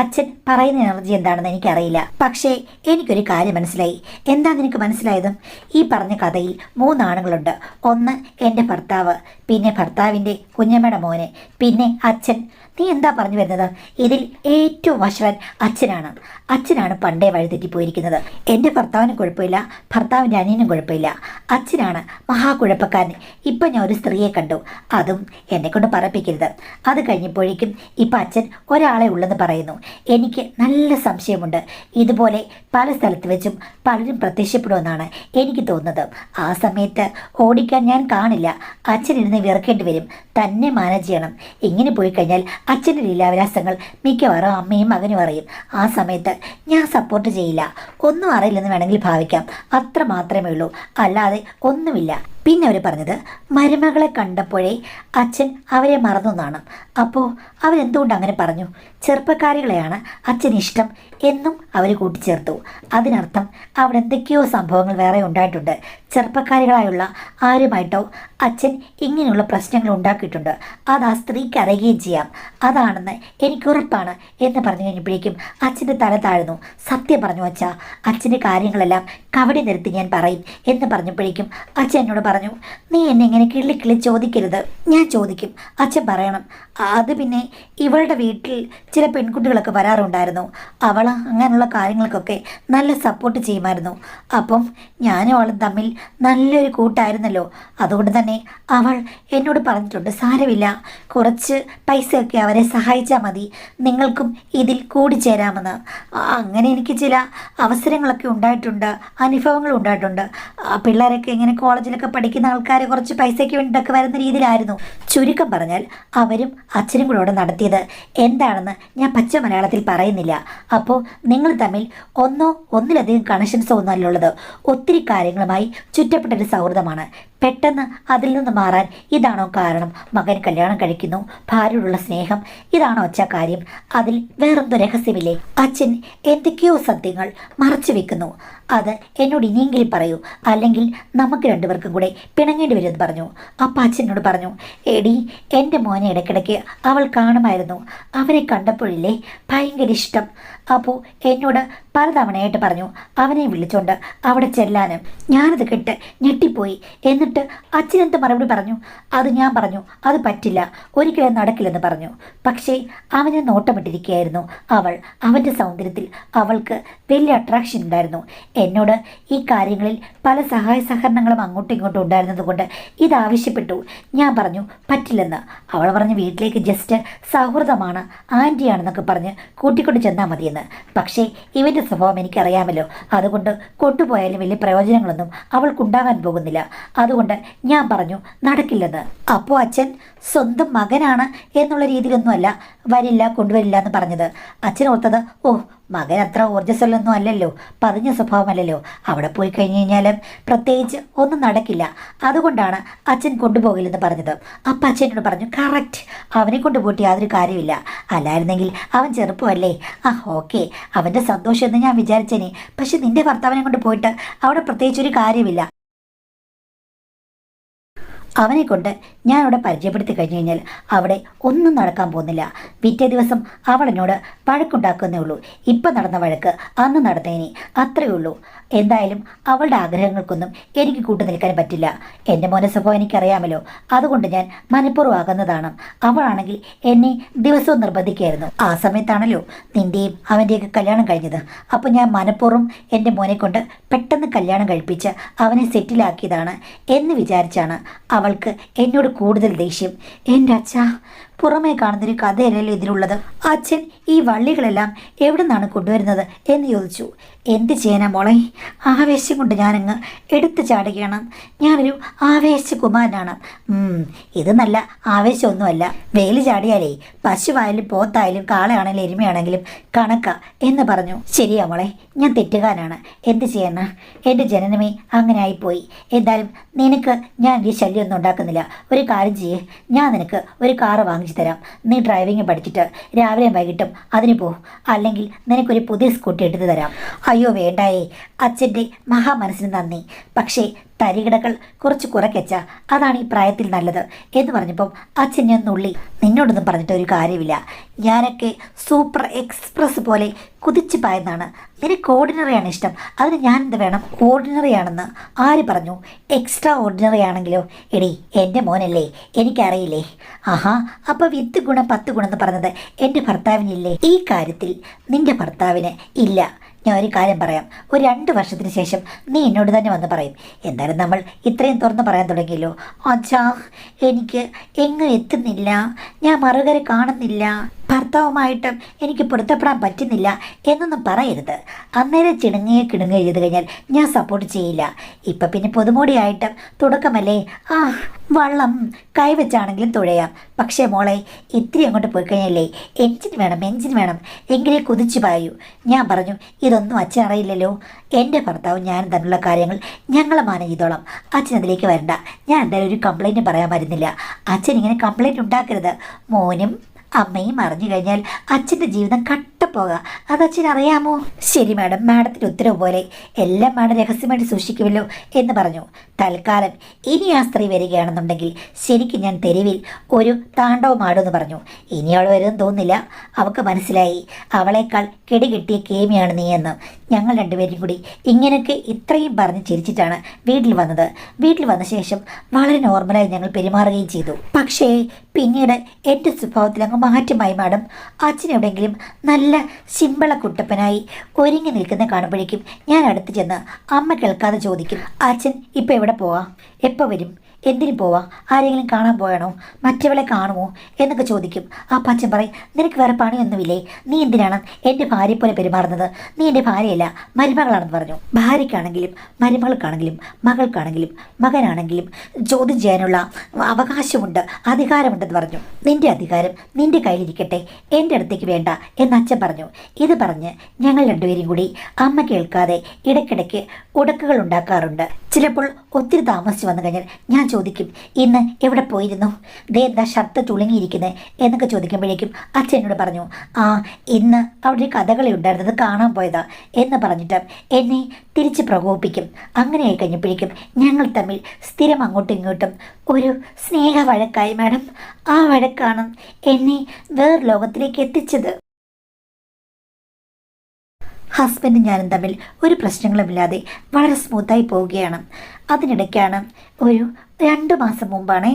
അച്ഛൻ പറയുന്ന എനർജി എന്താണെന്ന് എനിക്കറിയില്ല. പക്ഷേ എനിക്കൊരു കാര്യം മനസ്സിലായി. എന്താ നിനക്ക് മനസ്സിലായത്? ഈ പറഞ്ഞ കഥയിൽ 3 ആണുങ്ങളുണ്ട്. ഒന്ന് എൻ്റെ ഭർത്താവ്, പിന്നെ ഭർത്താവിൻ്റെ കുഞ്ഞമ്മയുടെ മോന്, പിന്നെ അച്ഛൻ. നീ എന്താ പറഞ്ഞു വരുന്നത്? ഇതിൽ ഏറ്റവും വശവൻ അച്ഛനാണ്. അച്ഛനാണ് പണ്ടേ വഴിതെറ്റിപ്പോയിരിക്കുന്നത്. എൻ്റെ ഭർത്താവിനും കുഴപ്പമില്ല, ഭർത്താവിൻ്റെ അനിയനും കുഴപ്പമില്ല. അച്ഛനാണ് മഹാകുഴപ്പക്കാരൻ. ഇപ്പം ഞാൻ ഒരു സ്ത്രീയെ കണ്ടു, അതും എന്നെക്കൊണ്ട് പറപ്പിക്കരുത്. അത് കഴിഞ്ഞപ്പോഴേക്കും ഇപ്പം അച്ഛൻ ഒരാളെ ഉള്ളെന്ന് പറയുന്നു. എനിക്ക് നല്ല സംശയമുണ്ട്, ഇതുപോലെ പല സ്ഥലത്ത് വെച്ചും പലരും പ്രത്യക്ഷപ്പെടുമെന്നാണ് എനിക്ക് തോന്നുന്നത്. ആ സമയത്ത് ഓടിക്കാൻ ഞാൻ കാണില്ല. അച്ഛനിരുന്ന് വിറക്കേണ്ടി വരും, തന്നെ മാനേജ് ചെയ്യണം. ഇങ്ങനെ പോയി കഴിഞ്ഞാൽ അച്ഛൻ്റെ ലീലാവിലാസങ്ങൾ മിക്കവാറും അമ്മയും മകനും അറിയും. ആ സമയത്ത് ഞാൻ സപ്പോർട്ട് ചെയ്യില്ല. ഒന്നും അറിയില്ലെന്ന് വേണമെങ്കിൽ ഭാവിക്കാം, അത്ര മാത്രമേ ഉള്ളൂ, അല്ലാതെ ഒന്നുമില്ല. പിന്നെ അവർ പറഞ്ഞത് മരുമകളെ കണ്ടപ്പോഴേ അച്ഛൻ അവരെ മറന്നു എന്നാണ്. അപ്പോൾ അവരെന്തുകൊണ്ട് അങ്ങനെ പറഞ്ഞു? ചെറുപ്പക്കാരികളെയാണ് അച്ഛൻ ഇഷ്ടം എന്നും അവർ കൂട്ടിച്ചേർത്തു. അതിനർത്ഥം അവിടെ എന്തൊക്കെയോ സംഭവങ്ങൾ വേറെ ഉണ്ടായിട്ടുണ്ട്. ചെറുപ്പക്കാരികളായുള്ള ആരുമായിട്ടോ അച്ഛൻ ഇങ്ങനെയുള്ള പ്രശ്നങ്ങൾ ഉണ്ടാക്കിയിട്ടുണ്ട്. അത് ആ സ്ത്രീക്ക് അറിയുകയും ചെയ്യാം. അതാണെന്ന് എനിക്കുറപ്പാണ് എന്ന് പറഞ്ഞു കഴിഞ്ഞപ്പോഴേക്കും അച്ഛൻ്റെ തല താഴ്ന്നു. സത്യം പറഞ്ഞു അച്ഛാ, അച്ഛൻ്റെ കാര്യങ്ങളെല്ലാം കവടി നിർത്തി ഞാൻ പറയും എന്ന് പറഞ്ഞപ്പോഴേക്കും അച്ഛൻ എന്നോട് പറഞ്ഞു, നീ എന്നെ ഇങ്ങനെ കിള്ളി ചോദിക്കരുത്. ഞാൻ ചോദിക്കും, അച്ഛൻ പറയണം. അത് പിന്നെ ഇവളുടെ വീട്ടിൽ ചില പെൺകുട്ടികളൊക്കെ വരാറുണ്ടായിരുന്നു. അവൾ അങ്ങനെയുള്ള കാര്യങ്ങൾക്കൊക്കെ നല്ല സപ്പോർട്ട് ചെയ്യുമായിരുന്നു. അപ്പം ഞാനും അവളും തമ്മിൽ നല്ലൊരു കൂട്ടായിരുന്നല്ലോ. അതുകൊണ്ട് തന്നെ അവൾ എന്നോട് പറഞ്ഞിട്ടുണ്ട്, സാരമില്ല, കുറച്ച് പൈസയൊക്കെ അവരെ സഹായിച്ചാൽ മതി, നിങ്ങൾക്കും ഇതിൽ കൂടിച്ചേരാമെന്ന്. അങ്ങനെ എനിക്ക് ചില അവസരങ്ങളൊക്കെ ഉണ്ടായിട്ടുണ്ട്, അനുഭവങ്ങൾ ഉണ്ടായിട്ടുണ്ട്. പിള്ളേരൊക്കെ ഇങ്ങനെ കോളേജിലൊക്കെ പഠിക്കുന്ന ആൾക്കാർ കുറച്ച് പൈസയ്ക്ക് വേണ്ടിയിട്ടൊക്കെ വരുന്ന രീതിയിലായിരുന്നു. ചുരുക്കം പറഞ്ഞാൽ അവരും അച്ഛനും കൂടെ അവിടെ നടത്തിയത് എന്താണെന്ന് ഞാൻ പച്ച മലയാളത്തിൽ പറയുന്നില്ല. അപ്പോൾ നിങ്ങൾ തമ്മിൽ ഒന്നിലധികം കണക്ഷൻസോ ഒന്നല്ലുള്ളത്, ഒത്തിരി കാര്യങ്ങളുമായി ചുറ്റപ്പെട്ടൊരു സൗഹൃദമാണ്. പെട്ടെന്ന് അതിൽ നിന്ന് മാറാൻ ഇതാണോ കാരണം? മകൻ കല്യാണം കഴിക്കുന്നു, ഭാര്യയോടുള്ള സ്നേഹം, ഇതാണോ അച്ഛാ കാര്യം? അതിൽ വേറെന്തോ രഹസ്യമില്ലേ? അച്ഛൻ എന്തൊക്കെയോ സത്യങ്ങൾ മറച്ചു വെക്കുന്നു. അത് എന്നോട് ഇനിയെങ്കിലും പറയൂ, അല്ലെങ്കിൽ നമുക്ക് രണ്ടുപേർക്കും കൂടെ പിണങ്ങേണ്ടി വരുമെന്ന് പറഞ്ഞു. അപ്പം അച്ഛനോട് പറഞ്ഞു, എടി എൻ്റെ മോനെ ഇടയ്ക്കിടയ്ക്ക് അവൾ കാണുമായിരുന്നു. അവനെ കണ്ടപ്പോഴില്ലേ ഭയങ്കര ഇഷ്ടം. അപ്പോൾ എന്നോട് പലതവണയായിട്ട് പറഞ്ഞു അവനെ വിളിച്ചോണ്ട് അവിടെ ചെല്ലാനും. ഞാനത് കേട്ട് ഞെട്ടിപ്പോയി. എന്നിട്ട് അച്ഛനെന്ത് മറുപടി പറഞ്ഞു? അത് ഞാൻ പറഞ്ഞു അത് പറ്റില്ല, ഒരിക്കലും നടക്കില്ലെന്ന് പറഞ്ഞു. പക്ഷേ അവനെ നോട്ടമിട്ടിരിക്കുകയായിരുന്നു അവൾ. അവൻ്റെ സൗന്ദര്യത്തിൽ അവൾക്ക് വലിയ അട്രാക്ഷൻ ഉണ്ടായിരുന്നു. എന്നോട് ഈ കാര്യങ്ങളിൽ പല സഹായ സഹകരണങ്ങളും അങ്ങോട്ടും ഇങ്ങോട്ടും ഉണ്ടായിരുന്നതുകൊണ്ട് ഇതാവശ്യപ്പെട്ടു. ഞാൻ പറഞ്ഞു പറ്റില്ലെന്ന്. അവൾ പറഞ്ഞ് വീട്ടിലേക്ക് ജസ്റ്റ് സൗഹൃദമാണ്, ആൻറ്റിയാണെന്നൊക്കെ പറഞ്ഞ് കൂട്ടിക്കൊണ്ട് ചെന്നാൽ മതിയെന്ന്. പക്ഷേ ഇവൻ്റെ സ്വഭാവം എനിക്കറിയാമല്ലോ, അതുകൊണ്ട് കൊണ്ടുപോയാലും വലിയ പ്രയോജനങ്ങളൊന്നും അവൾക്കുണ്ടാകാൻ പോകുന്നില്ല. അതുകൊണ്ട് ഞാൻ പറഞ്ഞു നടക്കില്ലെന്ന്. അപ്പോൾ അച്ഛൻ സ്വന്തം മകനാണ് എന്നുള്ള രീതിയിലൊന്നുമല്ല വരില്ല കൊണ്ടുവരില്ല എന്ന് പറഞ്ഞത്. അച്ഛൻ ഓർത്തത് ഓ മകൻ അത്ര ഊർജ്ജസ്വലൊന്നും അല്ലല്ലോ, പതിഞ്ഞ സ്വഭാവമല്ലല്ലോ, അവിടെ പോയി കഴിഞ്ഞ് കഴിഞ്ഞാലും പ്രത്യേകിച്ച് ഒന്നും നടക്കില്ല, അതുകൊണ്ടാണ് അച്ഛൻ കൊണ്ടുപോകില്ലെന്ന് പറഞ്ഞത്. അപ്പം അച്ഛനോട് പറഞ്ഞു കറക്റ്റ്, അവനെ കൊണ്ടുപോയിട്ട് യാതൊരു കാര്യമില്ല. അല്ലായിരുന്നെങ്കിൽ അവൻ ചെറുപ്പമല്ലേ, ഓക്കെ അവൻ്റെ സന്തോഷം എന്ന് ഞാൻ വിചാരിച്ചേനെ. പക്ഷെ നിന്റെ ഭർത്താവിനെ കൊണ്ട് പോയിട്ട് അവിടെ പ്രത്യേകിച്ചൊരു കാര്യമില്ല. അവനെ കൊണ്ട് ഞാൻ അവിടെ പരിചയപ്പെടുത്തി കഴിഞ്ഞു കഴിഞ്ഞാൽ അവിടെ ഒന്നും നടക്കാൻ പോകുന്നില്ല. പിറ്റേ ദിവസം അവൾ എന്നോട് വഴക്കുണ്ടാക്കുന്നേ ഉള്ളൂ. ഇപ്പം നടന്ന വഴക്ക് അന്ന് നടന്നേനി, അത്രയേ ഉള്ളൂ. എന്തായാലും അവളുടെ ആഗ്രഹങ്ങൾക്കൊന്നും എനിക്ക് കൂട്ടു നിൽക്കാൻ പറ്റില്ല. എൻ്റെ മോനെ സ്വഭാവം എനിക്കറിയാമല്ലോ, അതുകൊണ്ട് ഞാൻ മനഃപൂർവ്വം ആകുന്നതാണ്. അവളാണെങ്കിൽ എന്നെ ദിവസവും നിർബന്ധിക്കുകയായിരുന്നു. ആ സമയത്താണല്ലോ നിൻ്റെയും അവൻ്റെയൊക്കെ കല്യാണം കഴിഞ്ഞത്. അപ്പോൾ ഞാൻ മനഃപൂർവ്വം എൻ്റെ മോനെ കൊണ്ട് പെട്ടെന്ന് കല്യാണം കഴിപ്പിച്ച് അവനെ സെറ്റിലാക്കിയതാണ് എന്ന് വിചാരിച്ചാണ് അവൾക്ക് എന്നോട് കൂടുതൽ ദേഷ്യം. എൻ്റെ അച്ഛാ, പുറമേ കാണുന്നൊരു കഥയല്ലല്ലോ ഇതിലുള്ളത്. അച്ഛൻ ഈ വള്ളികളെല്ലാം എവിടെ നിന്നാണ് കൊണ്ടുവരുന്നത് എന്ന് ചോദിച്ചു. എന്ത് ചെയ്യാനാ മോളെ, ആവേശം കൊണ്ട് ഞാനങ്ങ് എടുത്തു ചാടുകയാണ്. ഞാനൊരു ആവേശകുമാരനാണ്. ഇത് നല്ല ആവേശമൊന്നുമല്ല. വേലി ചാടിയാലേ പശുവായാലും പോത്തായാലും കാളയാണെങ്കിലും എരുമയാണെങ്കിലും കണക്ക എന്ന് പറഞ്ഞു. ശരിയാ മോളെ, ഞാൻ തെറ്റുകാരനാണ്. എന്ത് ചെയ്യാനാ, എൻ്റെ ജനനമേ അങ്ങനെ ആയിപ്പോയി. എന്തായാലും നിനക്ക് ഞാൻ ഈ ശല്യമൊന്നും ഉണ്ടാക്കുന്നില്ല. ഒരു കാര്യം ചെയ്യേ, ഞാൻ നിനക്ക് ഒരു കാറ് വാങ്ങിച്ചു തരാം. നീ ഡ്രൈവിംഗ് പഠിച്ചിട്ട് രാവിലെയും വൈകിട്ടും അതിന് പോ. അല്ലെങ്കിൽ നിനക്കൊരു പുതിയ സ്കൂട്ടി എടുത്തു തരാം. അയ്യോ വേണ്ടായേ, അച്ഛൻ്റെ മഹാമനസ്സിന് നന്ദി. പക്ഷേ തരികിടകൾ കുറച്ച് കുറയ്ക്കച്ച, അതാണ് ഈ പ്രായത്തിൽ നല്ലത് എന്ന് പറഞ്ഞപ്പം അച്ഛൻ ഞാൻ നുള്ളി. നിന്നോടൊന്നും പറഞ്ഞിട്ട് ഒരു കാര്യമില്ല. ഞാനൊക്കെ സൂപ്പർ എക്സ്പ്രസ് പോലെ കുതിച്ചു പായെന്നാണ്. നിനക്ക് ഓർഡിനറിയാണ് ഇഷ്ടം, അതിന് ഞാൻ എന്ത് വേണം? ഓർഡിനറി ആണെന്ന് ആര് പറഞ്ഞു? എക്സ്ട്രാ ഓർഡിനറി ആണെങ്കിലോ? എടി എൻ്റെ മോനല്ലേ, എനിക്കറിയില്ലേ. അപ്പോൾ 10 ഗുണം 10 ഗുണം എന്ന് പറഞ്ഞത് എൻ്റെ ഭർത്താവിനില്ലേ? ഈ കാര്യത്തിൽ നിൻ്റെ ഭർത്താവിന് ഇല്ല. ഞാൻ ഒരു കാര്യം പറയാം, ഒരു 2 വർഷത്തിന് ശേഷം നീ എന്നോട് തന്നെ വന്ന് പറയും. എന്തായാലും നമ്മൾ ഇത്രയും തുറന്ന് പറയാൻ തുടങ്ങിയല്ലോ. അച്ഛാ, എനിക്ക് എങ്ങും എത്തുന്നില്ല, ഞാൻ മറുകര കാണുന്നില്ല, ഭർത്താവുമായിട്ടും എനിക്ക് പൊരുത്തപ്പെടാൻ പറ്റുന്നില്ല എന്നൊന്നും പറയരുത്. അന്നേരം കിണുങ്ങുക ചെയ്ത് കഴിഞ്ഞാൽ ഞാൻ സപ്പോർട്ട് ചെയ്യില്ല. ഇപ്പം പിന്നെ പുതുമോടിയായിട്ടും തുടക്കമല്ലേ, വള്ളം കൈവച്ചാണെങ്കിലും തുഴയാം. പക്ഷേ മോളെ, ഇത്തിരി അങ്ങോട്ട് പോയി കഴിഞ്ഞാലേ എഞ്ചിൻ വേണം, എങ്കിലേ കുതിച്ചു പായൂ. ഞാൻ പറഞ്ഞു ഇതൊന്നും അച്ഛൻ അറിയില്ലല്ലോ. എൻ്റെ ഭർത്താവും ഞാനും തമ്മിലുള്ള കാര്യങ്ങൾ ഞങ്ങൾ മാനേജ് ചെയ്തോളാം. അച്ഛൻ അതിലേക്ക് വരണ്ട. ഞാൻ എന്തായാലും ഒരു കംപ്ലൈൻറ്റ് പറയാൻ വരുന്നില്ല. അച്ഛൻ ഇങ്ങനെ കംപ്ലൈൻറ്റ് ഉണ്ടാക്കരുത്. മോനും അമ്മയും അറിഞ്ഞു കഴിഞ്ഞാൽ അച്ഛൻ്റെ ജീവിതം കട്ടപ്പോക. അത് അച്ഛൻ അറിയാമോ? ശരി മാഡം, മാഡത്തിൻ്റെ ഉത്തരവ് പോലെ എല്ലാം മാഡം രഹസ്യമായിട്ട് സൂക്ഷിക്കുമല്ലോ എന്ന് പറഞ്ഞു. തൽക്കാലം ഇനി ആ സ്ത്രീ വരികയാണെന്നുണ്ടെങ്കിൽ ശരിക്കും ഞാൻ തെരുവിൽ ഒരു താണ്ഡവം ആടുമെന്ന് പറഞ്ഞു. ഇനി അവൾ വരുമെന്ന് തോന്നുന്നില്ല. അവൾക്ക് മനസ്സിലായി അവളേക്കാൾ കെടികെട്ടിയ കേമിയാണ് നീ എന്ന്. ഞങ്ങൾ രണ്ടുപേരും കൂടി ഇങ്ങനെയൊക്കെ ഇത്രയും പറഞ്ഞ് ചിരിച്ചിട്ടാണ് വീട്ടിൽ വന്നത്. വീട്ടിൽ വന്ന ശേഷം വളരെ നോർമലായി ഞങ്ങൾ പെരുമാറുകയും ചെയ്തു. പക്ഷേ പിന്നീട് എൻ്റെ സ്വഭാവത്തിൽ അങ്ങ് മാറ്റമായി മാഡം. അച്ഛൻ എവിടെയെങ്കിലും നല്ല ശിമ്പള കുട്ടപ്പനായി ഒരുങ്ങി നിൽക്കുന്ന കാണുമ്പോഴേക്കും ഞാൻ അടുത്ത് ചെന്ന് അമ്മ കേൾക്കാതെ ചോദിക്കും, അച്ഛൻ ഇപ്പം എവിടെ പോവാ, എപ്പോൾ വരും എന്തിനു പോവാ? ആരെങ്കിലും കാണാൻ പോയണോ? മറ്റവളെ കാണുമോ എന്നൊക്കെ ചോദിക്കും. അപ്പം അച്ഛൻ പറയും, നിനക്ക് വേറെ പണിയൊന്നുമില്ലേ? നീ എന്തിനാണ് എൻ്റെ ഭാര്യയെ പോലെ പെരുമാറുന്നത്? നീ എൻ്റെ ഭാര്യയല്ല, മരുമകളാണെന്ന് പറഞ്ഞു. ഭാര്യയ്ക്കാണെങ്കിലും മരുമകൾക്കാണെങ്കിലും മകൾക്കാണെങ്കിലും മകനാണെങ്കിലും ചോദ്യം ചെയ്യാനുള്ള അവകാശമുണ്ട്, അധികാരമുണ്ടെന്ന് പറഞ്ഞു. നിന്റെ അധികാരം നിന്റെ കയ്യിലിരിക്കട്ടെ, എൻ്റെ അടുത്തേക്ക് വേണ്ട എന്ന് അച്ഛൻ പറഞ്ഞു. ഇത് പറഞ്ഞ് ഞങ്ങൾ രണ്ടുപേരും കൂടി അമ്മ കേൾക്കാതെ ഇടയ്ക്കിടയ്ക്ക് ഉടക്കുകൾ ഉണ്ടാക്കാറുണ്ട്. ചിലപ്പോൾ ഒത്തിരി താമസിച്ച് വന്നു കഴിഞ്ഞാൽ ഞാൻ ചോദിക്കും, ഇന്ന് എവിടെ പോയിരുന്നു? ദേ എന്താ ഷർട്ട് ചുളുങ്ങിയിരിക്കുന്നത് എന്നൊക്കെ ചോദിക്കുമ്പോഴേക്കും അച്ഛൻ എന്നോട് പറഞ്ഞു, ആ ഇന്ന് അവിടെ ഒരു കഥകളി ഉണ്ടായിരുന്നത് കാണാൻ പോയതാ എന്ന് പറഞ്ഞിട്ട് എന്നെ തിരിച്ച് പ്രകോപിപ്പിക്കും. അങ്ങനെയായി കഴിഞ്ഞപ്പോഴേക്കും ഞങ്ങൾ തമ്മിൽ സ്ഥിരം അങ്ങോട്ടും ഇങ്ങോട്ടും ഒരു സ്നേഹ വഴക്കായി മാഡം. ആ വഴക്കാണ് എന്നെ വേറെ ലോകത്തിലേക്ക് എത്തിച്ചത്. ഹസ്ബൻഡും ഞാനും തമ്മിൽ ഒരു പ്രശ്നങ്ങളുമില്ലാതെ വളരെ സ്മൂത്തായി പോവുകയാണ്. അതിനിടയ്ക്കാണ് ഒരു 2 മാസം മുമ്പാണ്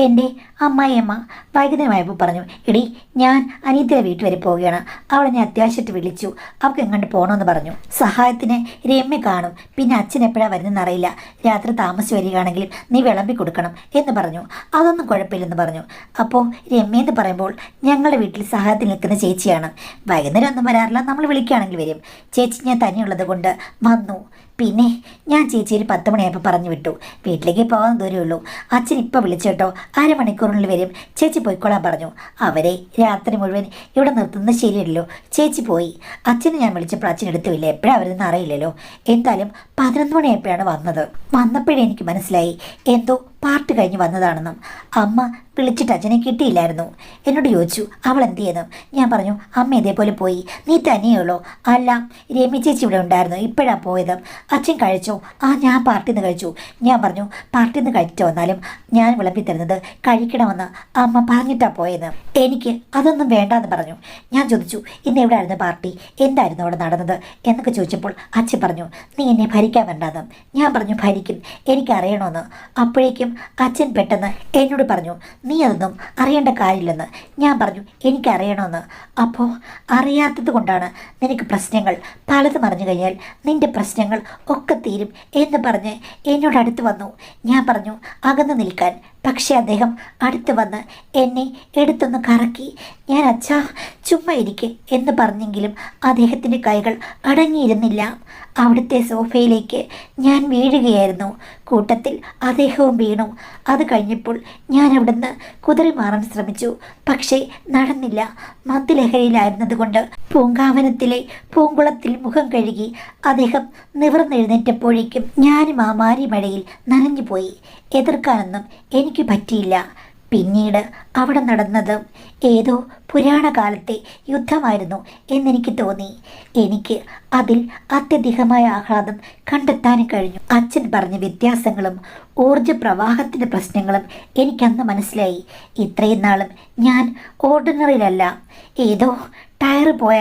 എൻ്റെ അമ്മായിയമ്മ വൈകുന്നേരമായപ്പോൾ പറഞ്ഞു, എടി ഞാൻ അനിയത്തിയുടെ വീട്ടിൽ വരെ പോവുകയാണ്, അവളെ ഞാൻ അത്യാവശ്യമായിട്ട് വിളിച്ചു, അവൾക്ക് എങ്ങോട്ട് പോകണമെന്ന് പറഞ്ഞു. സഹായത്തിന് രമ്യ കാണും, പിന്നെ അച്ഛൻ എപ്പോഴാണ് വരുന്നതെന്ന് അറിയില്ല, രാത്രി താമസിച്ച് വരികയാണെങ്കിലും നീ വിളമ്പി കൊടുക്കണം എന്ന് പറഞ്ഞു. അതൊന്നും കുഴപ്പമില്ലെന്ന് പറഞ്ഞു. അപ്പോൾ രമ്യ എന്ന് പറയുമ്പോൾ ഞങ്ങളുടെ വീട്ടിൽ സഹായത്തിന് നിൽക്കുന്ന ചേച്ചിയാണ്. വൈകുന്നേരം ഒന്നും വരാറില്ല, നമ്മൾ വിളിക്കുകയാണെങ്കിൽ വരും. ചേച്ചി ഞാൻ തന്നെയുള്ളത് കൊണ്ട് വന്നു. പിന്നെ ഞാൻ ചേച്ചിയിൽ 10 മണിയായപ്പോൾ പറഞ്ഞു വിട്ടു, വീട്ടിലേക്ക് പോകാൻ ദൂരമുള്ളൂ, അച്ഛൻ ഇപ്പോൾ വിളിച്ചേട്ടോ, അരമണിക്കൂറിനുള്ളിൽ വരും, ചേച്ചി പോയിക്കോളാൻ പറഞ്ഞു. അവരെ രാത്രി മുഴുവൻ ഇവിടെ നിർത്തുന്നത് ശരിയല്ലോ. ചേച്ചി പോയി. അച്ഛനെ ഞാൻ വിളിച്ചപ്പോൾ അച്ഛൻ എടുത്തുമില്ല, എപ്പോഴാണ് അവരെന്ന് അറിയില്ലല്ലോ. എന്തായാലും 11 മണിയായപ്പോഴാണ് വന്നത്. വന്നപ്പോഴേ എനിക്ക് മനസ്സിലായി എന്തോ പാർട്ടി കഴിഞ്ഞ് വന്നതാണെന്നും. അമ്മ വിളിച്ചിട്ട് അച്ഛനെ കിട്ടിയില്ലായിരുന്നു. എന്നോട് ചോദിച്ചു അവൾ എന്ത് ചെയ്യുന്നു. ഞാൻ പറഞ്ഞു, അമ്മ ഇതേപോലെ പോയി. നീ തന്നെയുള്ളൂ? അല്ല, രമ്യ ചേച്ചി ഇവിടെ ഉണ്ടായിരുന്നു, ഇപ്പോഴാണ് പോയത്. അച്ഛൻ കഴിച്ചോ? ആ ഞാൻ പാർട്ടിയിൽ നിന്ന് കഴിച്ചു. ഞാൻ പറഞ്ഞു, പാർട്ടിയിൽ നിന്ന് കഴിച്ചിട്ട് വന്നാലും ഞാൻ വിളമ്പി തരുന്നത് കഴിക്കണമെന്ന് അമ്മ പറഞ്ഞിട്ടാണ് പോയത്, എനിക്ക് അതൊന്നും വേണ്ടാന്ന് പറഞ്ഞു. ഞാൻ ചോദിച്ചു, ഇന്ന് എവിടെയായിരുന്നു പാർട്ടി, എന്തായിരുന്നു അവിടെ നടന്നത് എന്നൊക്കെ ചോദിച്ചപ്പോൾ അച്ഛൻ പറഞ്ഞു, നീ എന്നെ ഭരിക്കാൻ വേണ്ടാന്ന്. ഞാൻ പറഞ്ഞു, ഭരിക്കും, എനിക്കറിയണമെന്ന്. അപ്പോഴേക്കും അച്ഛൻ പെട്ടെന്ന് എന്നോട് പറഞ്ഞു, നീ അതൊന്നും അറിയേണ്ട കാര്യമില്ലെന്ന്. ഞാൻ പറഞ്ഞു, എനിക്കറിയണമെന്ന്. അപ്പോൾ അറിയാത്തത് കൊണ്ടാണ് നിനക്ക് പ്രശ്നങ്ങൾ. പലതും അറിഞ്ഞു കഴിഞ്ഞാൽ നിൻ്റെ പ്രശ്നങ്ങൾ ഒക്കെ തീരും എന്ന് പറഞ്ഞ് എന്നോട് അടുത്ത് വന്നു. ഞാൻ പറഞ്ഞു അകന്ന് നിൽക്കാൻ. പക്ഷേ അദ്ദേഹം അടുത്ത് വന്ന് എന്നെ എടുത്തൊന്ന് കറക്കി. ഞാൻ അച്ഛാ ചുമ്മാ ഇരിക്കെ എന്ന് പറഞ്ഞെങ്കിലും അദ്ദേഹത്തിൻ്റെ കൈകൾ അടങ്ങിയിരുന്നില്ല. അവിടുത്തെ സോഫയിലേക്ക് ഞാൻ വീഴുകയായിരുന്നു. കൂട്ടത്തിൽ അദ്ദേഹവും വീണു. അത് കഴിഞ്ഞപ്പോൾ ഞാൻ അവിടുന്ന് കുതിറി മാറാൻ ശ്രമിച്ചു, പക്ഷേ നടന്നില്ല. മദ്യലഹരിയിലായിരുന്നതുകൊണ്ട് പൂങ്കാവനത്തിലെ പൂങ്കുളത്തിൽ മുഖം കഴുകി അദ്ദേഹം നിവർന്നെഴുന്നേറ്റപ്പോഴേക്കും ഞാനും ആ മാരി മഴയിൽ നനഞ്ഞുപോയി. എതിർക്കാനൊന്നും എനിക്ക് പറ്റിയില്ല. പിന്നീട് അവിടെ നടന്നത് ഏതോ പുരാണ കാലത്തെ യുദ്ധമായിരുന്നു എന്നെനിക്ക് തോന്നി. എനിക്ക് അതിൽ അത്യധികമായ ആഹ്ലാദം കണ്ടെത്താനും കഴിഞ്ഞു. അച്ഛൻ പറഞ്ഞ വ്യത്യാസങ്ങളും ഊർജ പ്രവാഹത്തിൻ്റെ പ്രശ്നങ്ങളും എനിക്കന്ന് മനസ്സിലായി. ഇത്രയും നാളും ഞാൻ ഓർഡിനറിയിലല്ല, ഏതോ ടയർ പോയ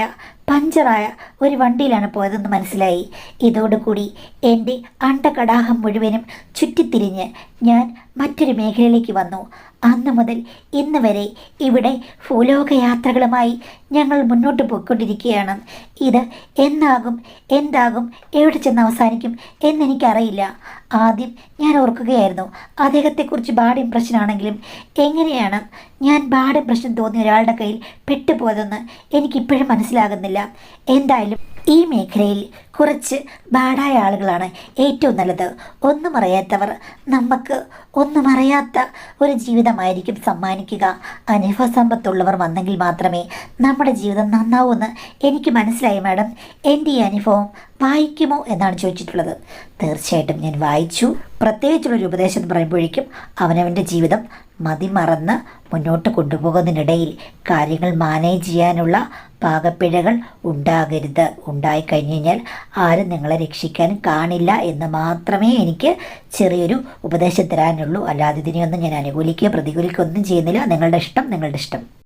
പഞ്ചറായ ഒരു വണ്ടിയിലാണ് പോയതെന്ന് മനസ്സിലായി. ഇതോടുകൂടി എൻ്റെ അണ്ടകടാഹം മുഴുവനും ചുറ്റിത്തിരിഞ്ഞ് ഞാൻ മറ്റൊരു മേഖലയിലേക്ക് വന്നു. അന്ന് മുതൽ ഇന്ന് വരെ ഇവിടെ ഭൂലോകയാത്രകളുമായി ഞങ്ങൾ മുന്നോട്ട് പോയിക്കൊണ്ടിരിക്കുകയാണ്. ഇത് എന്താകും എവിടെ ചെന്ന് അവസാനിക്കും എന്നെനിക്കറിയില്ല. ആദ്യം ഞാൻ ഓർക്കുകയായിരുന്നു അദ്ദേഹത്തെക്കുറിച്ച് ബാഡ് ഇംപ്രഷൻ ആണെങ്കിലും എങ്ങനെയാണ് ഞാൻ ബാഡ് ഇംപ്രഷൻ തോന്നിയ ഒരാളുടെ കയ്യിൽ പെട്ടുപോയതെന്ന് എനിക്കിപ്പോഴും മനസ്സിലാകുന്നില്ല. എന്തായാലും ഈ മേഖലയിൽ കുറച്ച് ബാഡായ ആളുകളാണ് ഏറ്റവും നല്ലത്. ഒന്നും അറിയാത്തവർ നമുക്ക് ഒന്നും അറിയാത്ത ഒരു ജീവിതമായിരിക്കും സമ്മാനിക്കുക. അനുഭവ സമ്പത്തുള്ളവർ വന്നെങ്കിൽ മാത്രമേ നമ്മുടെ ജീവിതം നന്നാവൂന്ന് എനിക്ക് മനസ്സിലായി മാഡം. എൻ്റെ ഈ അനുഭവം വായിക്കുമോ എന്നാണ് ചോദിച്ചിട്ടുള്ളത്. തീർച്ചയായിട്ടും ഞാൻ വായിച്ചു. പ്രത്യേകിച്ചുള്ളൊരു ഉപദേശം എന്ന് പറയുമ്പോഴേക്കും അവനവൻ്റെ ജീവിതം മതിമറന്ന് മുന്നോട്ട് കൊണ്ടുപോകുന്നതിനിടയിൽ കാര്യങ്ങൾ മാനേജ് ചെയ്യാനുള്ള പാകപ്പിഴകൾ ഉണ്ടാകരുത്. ഉണ്ടായിക്കഴിഞ്ഞു കഴിഞ്ഞാൽ ആരും നിങ്ങളെ രക്ഷിക്കാൻ കാണില്ല എന്ന് മാത്രമേ എനിക്ക് ചെറിയൊരു ഉപദേശം തരാനുള്ളൂ. അല്ലാതെ ഇതിനെയൊന്നും ഞാൻ അനുകൂലിക്കുകയോ പ്രതികൂലിക്കുകയോ ഒന്നും ചെയ്യുന്നില്ല. നിങ്ങളുടെ ഇഷ്ടം.